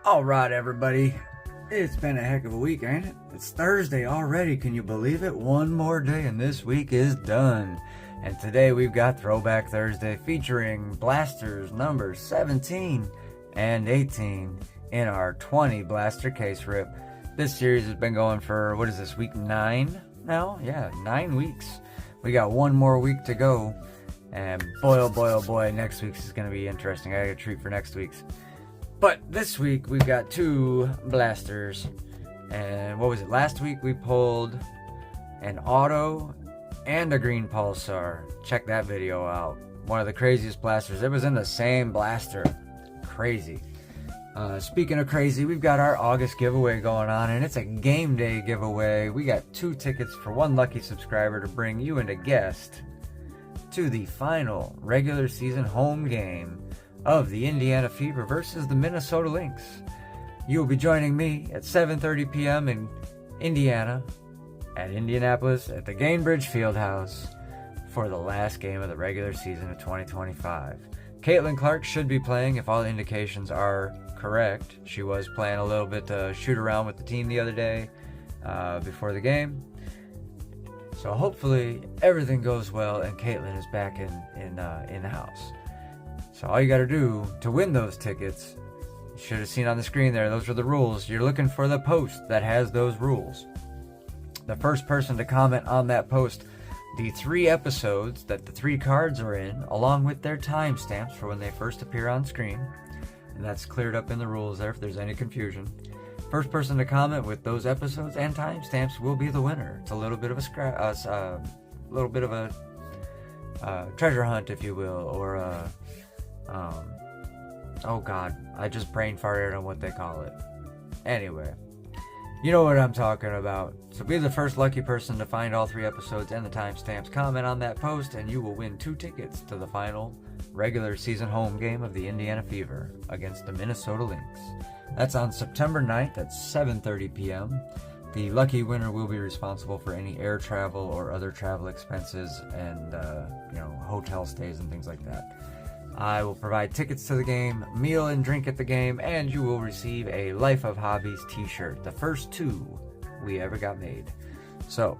Alright everybody, it's been a heck of a week, ain't it? It's Thursday already, can you believe it? One more day and this week is done. And today we've got Throwback Thursday featuring blasters numbers 17 and 18 in our 20 blaster case rip. This series has been going for, what is this, week 9 now? Yeah, 9 weeks. We got one more week to go. And boy, oh boy, oh boy, next week's is going to be interesting. I got a treat for next week's. But this week we've got two blasters, and what was it? Last week we pulled an auto and a green pulsar. Check that video out. One of the craziest blasters. It was in the same blaster. Crazy. Speaking of crazy, we've got our August giveaway going on, and it's a game day giveaway. We got 2 tickets for one lucky subscriber to bring you and a guest to the final regular season home game of the Indiana Fever versus the Minnesota Lynx. You will be joining me at 7:30 p.m. in Indiana at Indianapolis at the Gainbridge Fieldhouse for the last game of the regular season of 2025. Caitlin Clark should be playing if all indications are correct. She was playing a little bit to shoot around with the team the other day before the game. So hopefully everything goes well and Caitlin is back in the house. So all you got to do to win those tickets, you should have seen on the screen there, those are the rules. You're looking for the post that has those rules. The first person to comment on that post, the 3 episodes that the 3 cards are in, along with their timestamps for when they first appear on screen, and that's cleared up in the rules there if there's any confusion. First person to comment with those episodes and timestamps will be the winner. It's a little bit of a treasure hunt, if you will, or a oh god, I just brain farted on what they call it. Anyway, you know what I'm talking about. So be the first lucky person to find all 3 episodes and the timestamps. Comment on that post and you will win 2 tickets to the final regular season home game of the Indiana Fever against the Minnesota Lynx. That's on September 9th at 7:30 p.m. The lucky winner will be responsible for any air travel or other travel expenses and hotel stays and things like that. I will provide tickets to the game, meal and drink at the game, and you will receive a Life of Hobbies t-shirt. The first 2 we ever got made. So,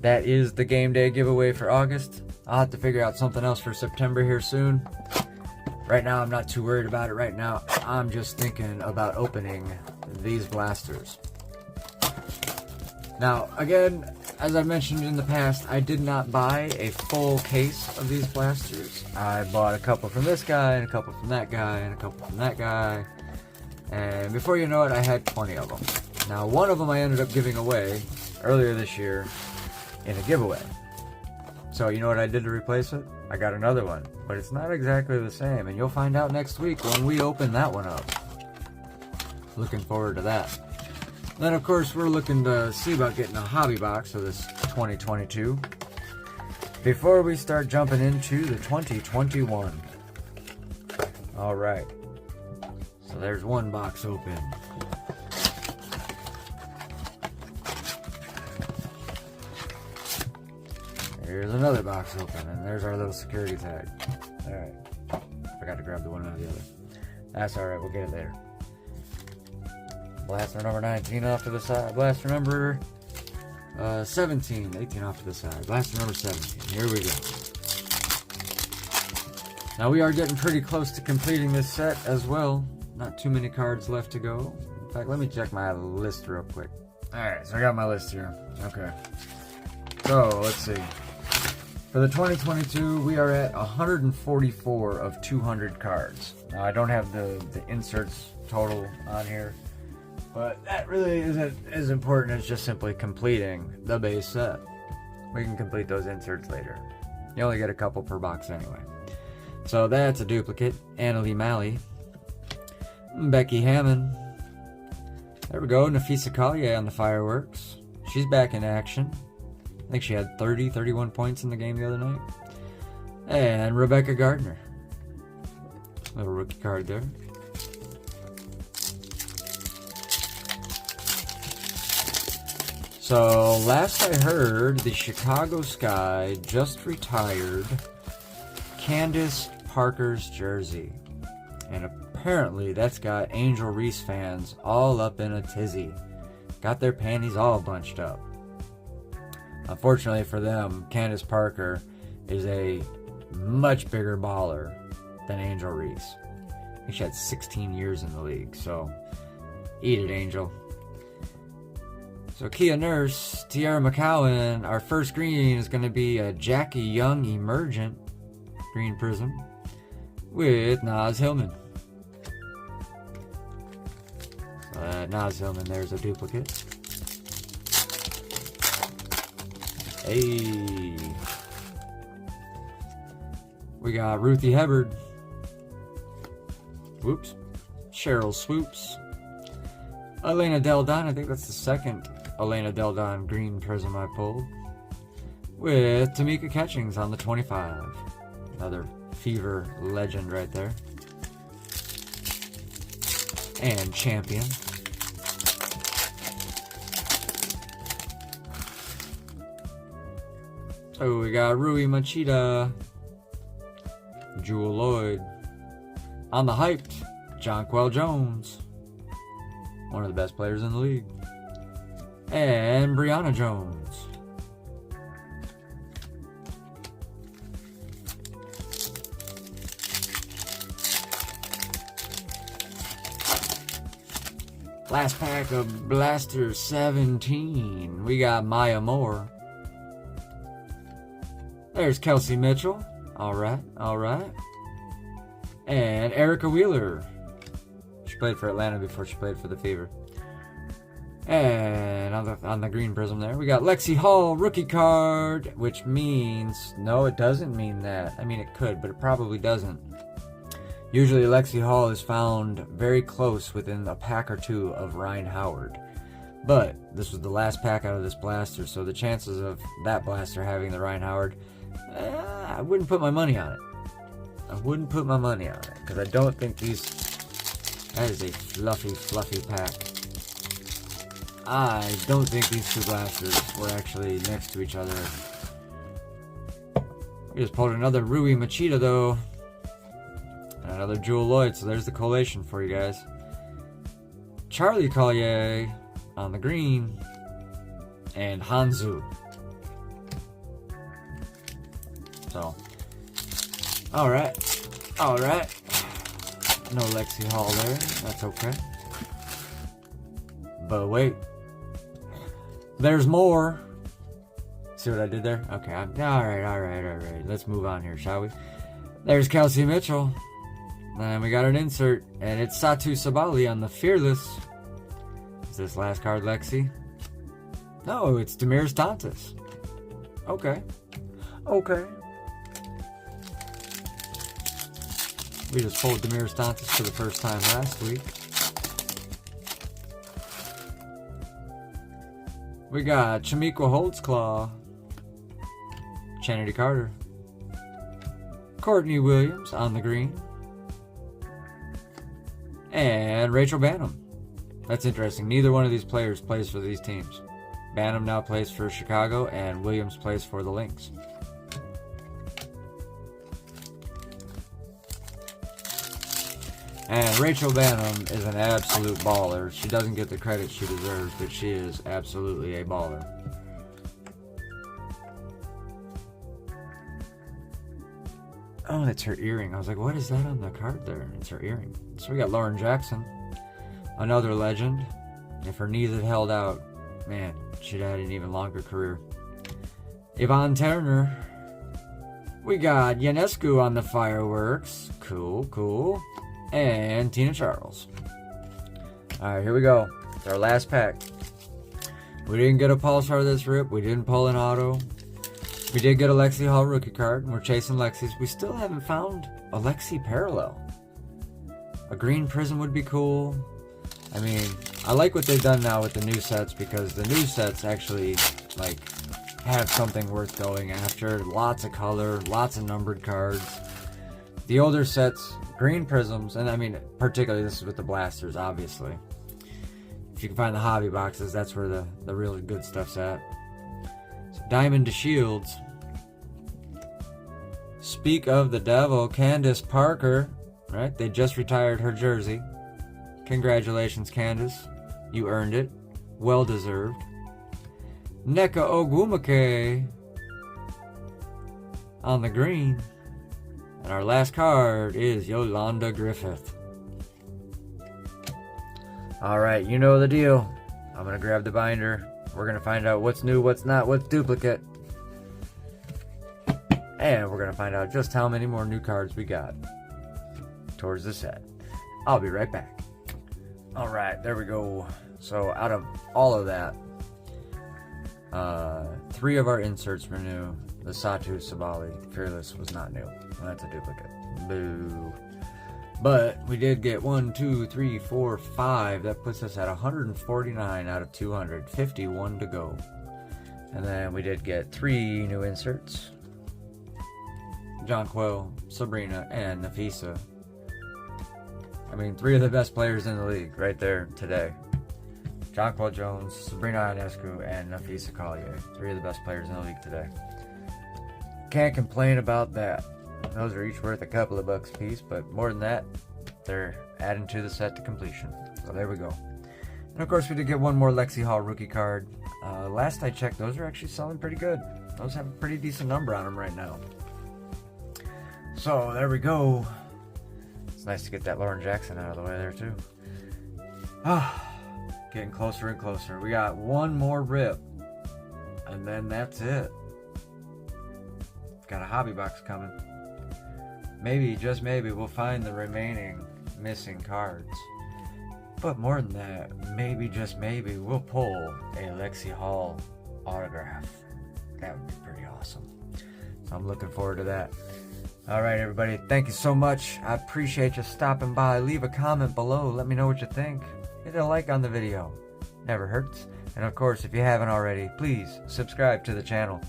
that is the game day giveaway for August. I'll have to figure out something else for September here soon. Right now, I'm not too worried about it right now. I'm just thinking about opening these blasters. Now, again, as I mentioned in the past, I did not buy a full case of these blasters. I bought a couple from this guy, and a couple from that guy, and a couple from that guy. And before you know it, I had 20 of them. Now, one of them I ended up giving away earlier this year in a giveaway. So, you know what I did to replace it? I got another one. But it's not exactly the same, and you'll find out next week when we open that one up. Looking forward to that. Then, of course, we're looking to see about getting a hobby box of this 2022 before we start jumping into the 2021. All right. So there's one box open. Here's another box open, and there's our little security tag. All right. Forgot to grab the one out of the other. That's all right. We'll get it later. Blaster number 19 off to the side. Blaster number 17. 18 off to the side. Blaster number 17. Here we go. Now we are getting pretty close to completing this set as well. Not too many cards left to go. In fact, let me check my list real quick. Alright, so I got my list here. Okay. So, let's see. For the 2022, we are at 144 of 200 cards. Now, I don't have the inserts total on here. But that really isn't as important as just simply completing the base set. We can complete those inserts later. You only get a couple per box anyway. So that's a duplicate. Annalie Malley. Becky Hammond. There we go. Nafisa Collier on the fireworks. She's back in action. I think she had 31 points in the game the other night. And Rebecca Gardner. Little rookie card there. So, last I heard, the Chicago Sky just retired Candace Parker's jersey. And apparently that's got Angel Reese fans all up in a tizzy. Got their panties all bunched up. Unfortunately for them, Candace Parker is a much bigger baller than Angel Reese. I think she had 16 years in the league, so eat it, Angel. So Kia Nurse, Tiara McCowan, our first green is going to be a Jackie Young Emergent green prism with Naz Hillman. So Naz Hillman, there's a duplicate. Hey. We got Ruthie Hubbard. Whoops. Cheryl Swoops. Elena Del Don, I think that's the second Elena Del Don green prism I pulled. With Tamika Catchings on the 25. Another Fever legend right there. And champion. So we got Rui Machida. Jewel Lloyd. On the hyped, Jonquel Jones. One of the best players in the league. And Brianna Jones. Last pack of Blaster 17. We got Maya Moore. There's Kelsey Mitchell. Alright, alright. And Erica Wheeler. She played for Atlanta before she played for the Fever. And on the green prism there, we got Lexie Hull rookie card, which means, no, it doesn't mean that. I mean, it could, but it probably doesn't. Usually Lexie Hull is found very close within a pack or two of Ryan Howard. But this was the last pack out of this blaster, so the chances of that blaster having the Ryan Howard, I wouldn't put my money on it. I wouldn't put my money on it, because I don't think these... That is a fluffy, fluffy pack. I don't think these two blasters were actually next to each other. We just pulled another Rui Machida, though. And another Jewel Lloyd, so there's the collation for you guys. Charlie Collier on the green. And Hanzu. So, alright. Alright. No Lexie Hull there. That's okay. But wait. There's more. See what I did there? Okay. Alright. Let's move on here, shall we? There's Kelsey Mitchell. And we got an insert. And it's Satu Sabali on the Fearless. Is this last card Lexie? No, it's Demiris Tontis. Okay. We just pulled Demiris Tontis for the first time last week. We got Chamiqua Holtzclaw, Chanity Carter, Courtney Williams on the green, and Rachel Banham. That's interesting. Neither one of these players plays for these teams. Banham now plays for Chicago, and Williams plays for the Lynx. And Rachel Banham is an absolute baller. She doesn't get the credit she deserves, but she is absolutely a baller. Oh, that's her earring. I was like, what is that on the card there? It's her earring. So we got Lauren Jackson, another legend. If her knees had held out, man, she'd had an even longer career. Yvonne Turner. We got Ionescu on the fireworks. Cool. And Tina Charles. Alright, here we go. It's our last pack. We didn't get a Pulsar this rip. We didn't pull an auto. We did get a Lexie Hull rookie card. And we're chasing Lexies. We still haven't found a Lexie parallel. A green prism would be cool. I mean, I like what they've done now with the new sets, because the new sets actually, like, have something worth going after. Lots of color, lots of numbered cards. The older sets, green prisms, and I mean, particularly this is with the blasters, obviously. If you can find the hobby boxes, that's where the really good stuff's at. So Diamond to Shields. Speak of the Devil, Candace Parker Right? They just retired her jersey. Congratulations, Candace. You earned it. Well deserved. Neka Ogwumike on the green. And our last card is Yolanda Griffith. Alright, you know the deal. I'm going to grab the binder. We're going to find out what's new, what's not, what's duplicate. And we're going to find out just how many more new cards we got towards the set. I'll be right back. Alright, there we go. So out of all of that, 3 of our inserts were new. The Satu Sabali Fearless was not new. Well, that's a duplicate. Boo. But we did get 1, 2, 3, 4, 5. That puts us at 149 out of 200. 51 to go. And then we did get 3 new inserts. Jonquil, Sabrina, and Nafisa. I mean, 3 of the best players in the league right there today. Jonquil Jones, Sabrina Ionescu, and Nafisa Collier. 3 of the best players in the league today. Can't complain about that. Those are each worth a couple of bucks a piece, but more than that, they're adding to the set to completion. So there we go. And of course, we did get 1 more Lexie Hull rookie card. Last I checked, those are actually selling pretty good. Those have a pretty decent number on them right now. So there we go. It's nice to get that Lauren Jackson out of the way there too. Getting closer and closer. We got 1 more rip, and then that's it. Got a hobby box coming. Maybe, just maybe, we'll find the remaining missing cards. But more than that, maybe, just maybe, we'll pull a Lexie Hull autograph. That would be pretty awesome. So I'm looking forward to that. Alright everybody, thank you so much. I appreciate you stopping by. Leave a comment below. Let me know what you think. Hit a like on the video. Never hurts. And of course, if you haven't already, please subscribe to the channel.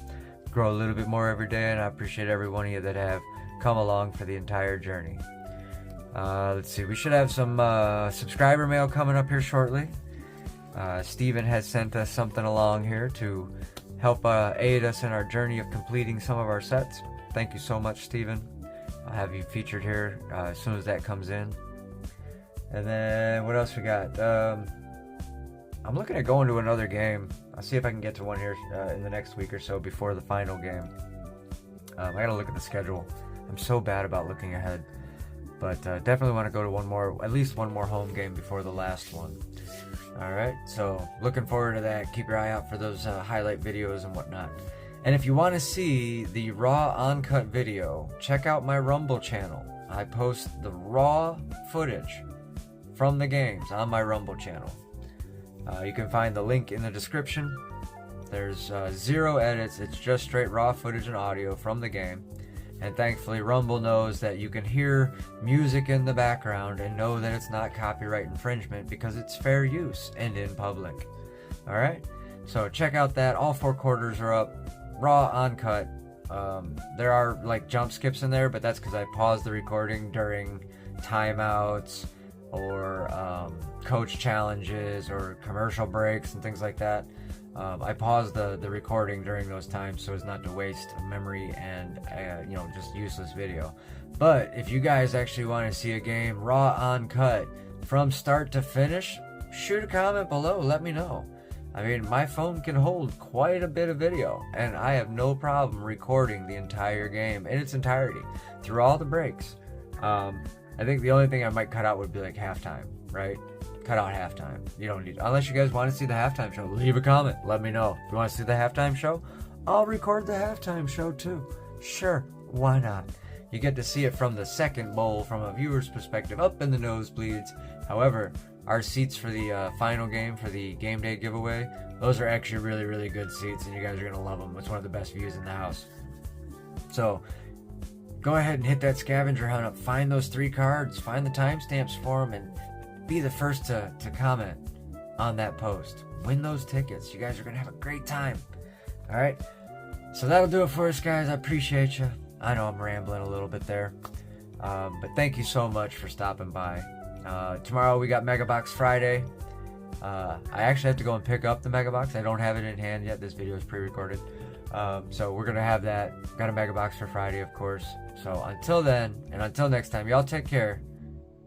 Grow a little bit more every day, and I appreciate every one of you that have come along for the entire journey. Let's see, we should have some subscriber mail coming up here shortly. Steven has sent us something along here to help aid us in our journey of completing some of our sets. Thank you so much, Steven. I'll have you featured here as soon as that comes in. And then what else we got? I'm looking at going to another game. I'll see if I can get to one here in the next week or so before the final game. I gotta look at the schedule. I'm so bad about looking ahead. But definitely want to go to at least one more home game before the last one. Alright, so looking forward to that. Keep your eye out for those highlight videos and whatnot. And if you want to see the raw uncut video, check out my Rumble channel. I post the raw footage from the games on my Rumble channel. You can find the link in the description. There's 0 edits. It's just straight raw footage and audio from the game. And thankfully, Rumble knows that you can hear music in the background and know that it's not copyright infringement because it's fair use and in public. Alright? So check out that. All 4 quarters are up. Raw, uncut. There are like jump skips in there, but that's because I paused the recording during timeouts or coach challenges or commercial breaks and things like that. I paused the recording during those times so as not to waste memory and just useless video. But if you guys actually want to see a game raw, uncut from start to finish, shoot a comment below. Let me know. I mean, my phone can hold quite a bit of video, and I have no problem recording the entire game in its entirety through all the breaks. I think the only thing I might cut out would be like halftime, right? Cut out halftime. You don't need, unless you guys want to see the halftime show, leave a comment. Let me know. If you want to see the halftime show, I'll record the halftime show too. Sure, why not? You get to see it from the second bowl from a viewer's perspective up in the nosebleeds. However, our seats for the final game, for the game day giveaway, those are actually really, really good seats, and you guys are going to love them. It's one of the best views in the house. So, go ahead and hit that scavenger hunt up. Find those 3 cards. Find the timestamps for them, and be the first to comment on that post. Win those tickets. You guys are going to have a great time. Alright? So that'll do it for us, guys. I appreciate you. I know I'm rambling a little bit there. But thank you so much for stopping by. Tomorrow we got Mega Box Friday. I actually have to go and pick up the Mega Box. I don't have it in hand yet. This video is pre-recorded. So we're going to have that. Got a Mega Box for Friday, of course. So until then, and until next time, y'all take care.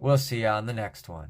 We'll see you on the next one.